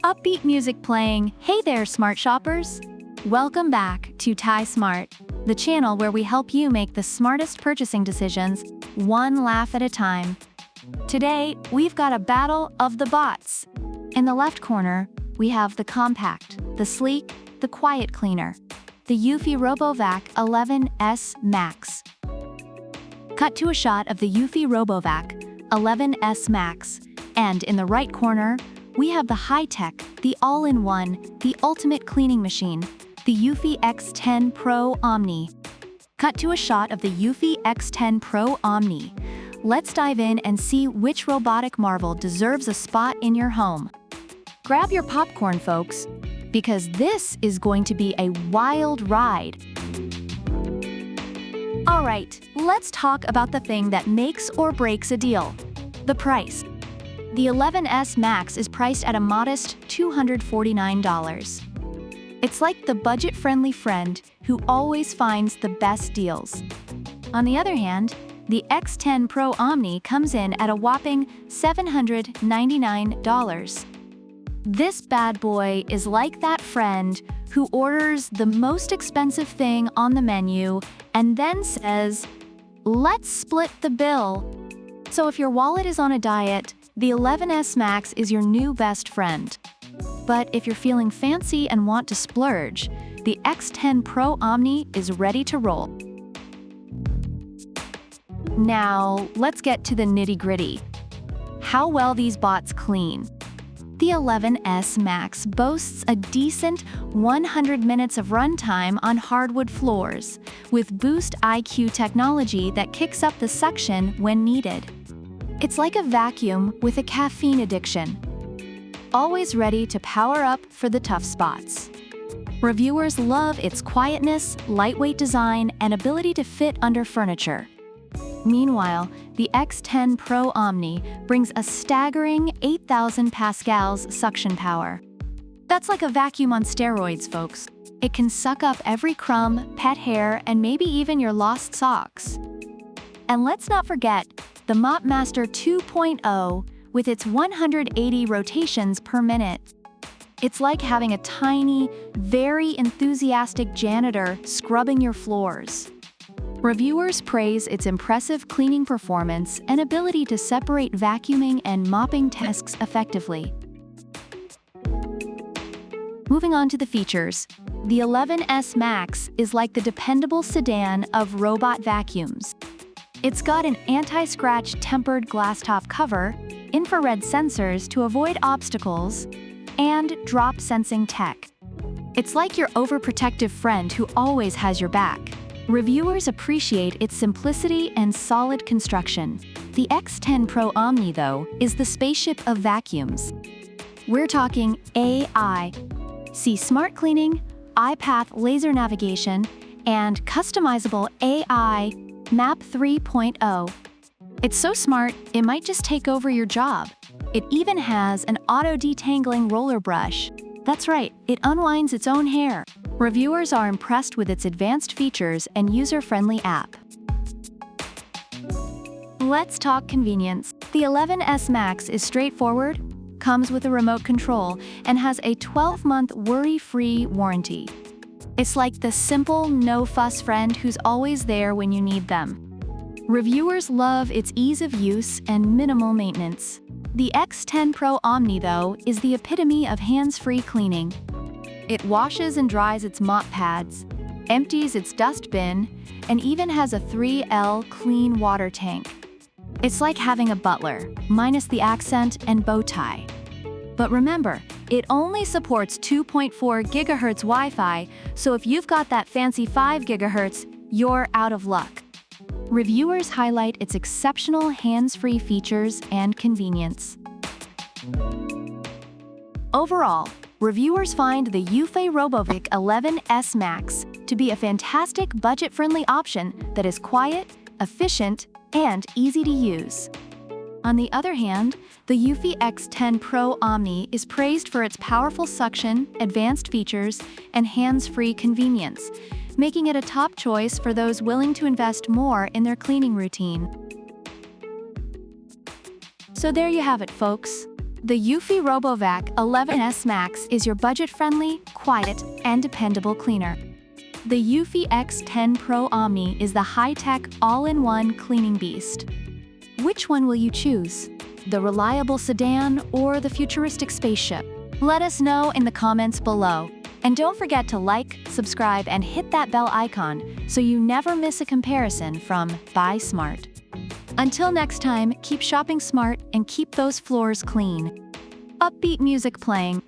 Upbeat music playing. Hey there, smart shoppers! Welcome back to Thai Smart, the channel where we help you make the smartest purchasing decisions, one laugh at a time. Today, we've got a battle of the bots. In the left corner, we have the compact, the sleek, the quiet cleaner, the eufy RoboVac 11S Max. Cut to a shot of the eufy RoboVac 11S Max, and in the right corner, we have the high-tech, the all-in-one, the ultimate cleaning machine, the eufy X10 Pro Omni. Cut to a shot of the eufy X10 Pro Omni. Let's dive in and see which robotic marvel deserves a spot in your home. Grab your popcorn, folks, because this is going to be a wild ride. All right, let's talk about the thing that makes or breaks a deal: the price. The 11S Max is priced at a modest $249. It's like the budget-friendly friend who always finds the best deals. On the other hand, the X10 Pro Omni comes in at a whopping $799. This bad boy is like that friend who orders the most expensive thing on the menu and then says, "Let's split the bill." So if your wallet is on a diet, the 11S Max is your new best friend. But if you're feeling fancy and want to splurge, the X10 Pro Omni is ready to roll. Now, let's get to the nitty-gritty. How well these bots clean. The 11S Max boasts a decent 100 minutes of runtime on hardwood floors, with Boost IQ technology that kicks up the suction when needed. It's like a vacuum with a caffeine addiction, always ready to power up for the tough spots. Reviewers love its quietness, lightweight design, and ability to fit under furniture. Meanwhile, the X10 Pro Omni brings a staggering 8,000 pascals suction power. That's like a vacuum on steroids, folks. It can suck up every crumb, pet hair, and maybe even your lost socks. And let's not forget the MopMaster 2.0 with its 180 rotations per minute. It's like having a tiny, very enthusiastic janitor scrubbing your floors. Reviewers praise its impressive cleaning performance and ability to separate vacuuming and mopping tasks effectively. Moving on to the features, the 11S Max is like the dependable sedan of robot vacuums. It's got an anti-scratch tempered glass top cover, infrared sensors to avoid obstacles, and drop sensing tech. It's like your overprotective friend who always has your back. Reviewers appreciate its simplicity and solid construction. The X10 Pro Omni, though, is the spaceship of vacuums. We're talking AI. See smart cleaning, iPath laser navigation, and customizable AI Map 3.0. It's so smart, it might just take over your job. It even has an auto-detangling roller brush. That's right, it unwinds its own hair. Reviewers are impressed with its advanced features and user-friendly app. Let's talk convenience. The 11S Max is straightforward, comes with a remote control, and has a 12-month worry-free warranty. It's like the simple, no-fuss friend who's always there when you need them. Reviewers love its ease of use and minimal maintenance. The X10 Pro Omni, though, is the epitome of hands-free cleaning. It washes and dries its mop pads, empties its dust bin, and even has a 3L clean water tank. It's like having a butler, minus the accent and bow tie. But remember, it only supports 2.4 GHz Wi-Fi, so if you've got that fancy 5 GHz, you're out of luck. Reviewers highlight its exceptional hands-free features and convenience. Overall, reviewers find the eufy RoboVac 11S Max to be a fantastic budget-friendly option that is quiet, efficient, and easy to use. On the other hand, the eufy X10 Pro Omni is praised for its powerful suction, advanced features, and hands-free convenience, making it a top choice for those willing to invest more in their cleaning routine. So there you have it, folks. The eufy RoboVac 11S Max is your budget-friendly, quiet, and dependable cleaner. The eufy X10 Pro Omni is the high-tech, all-in-one cleaning beast. Which one will you choose? The reliable sedan or the futuristic spaceship? Let us know in the comments below. And don't forget to like, subscribe, and hit that bell icon so you never miss a comparison from Buy Smart. Until next time, keep shopping smart and keep those floors clean. Upbeat music playing.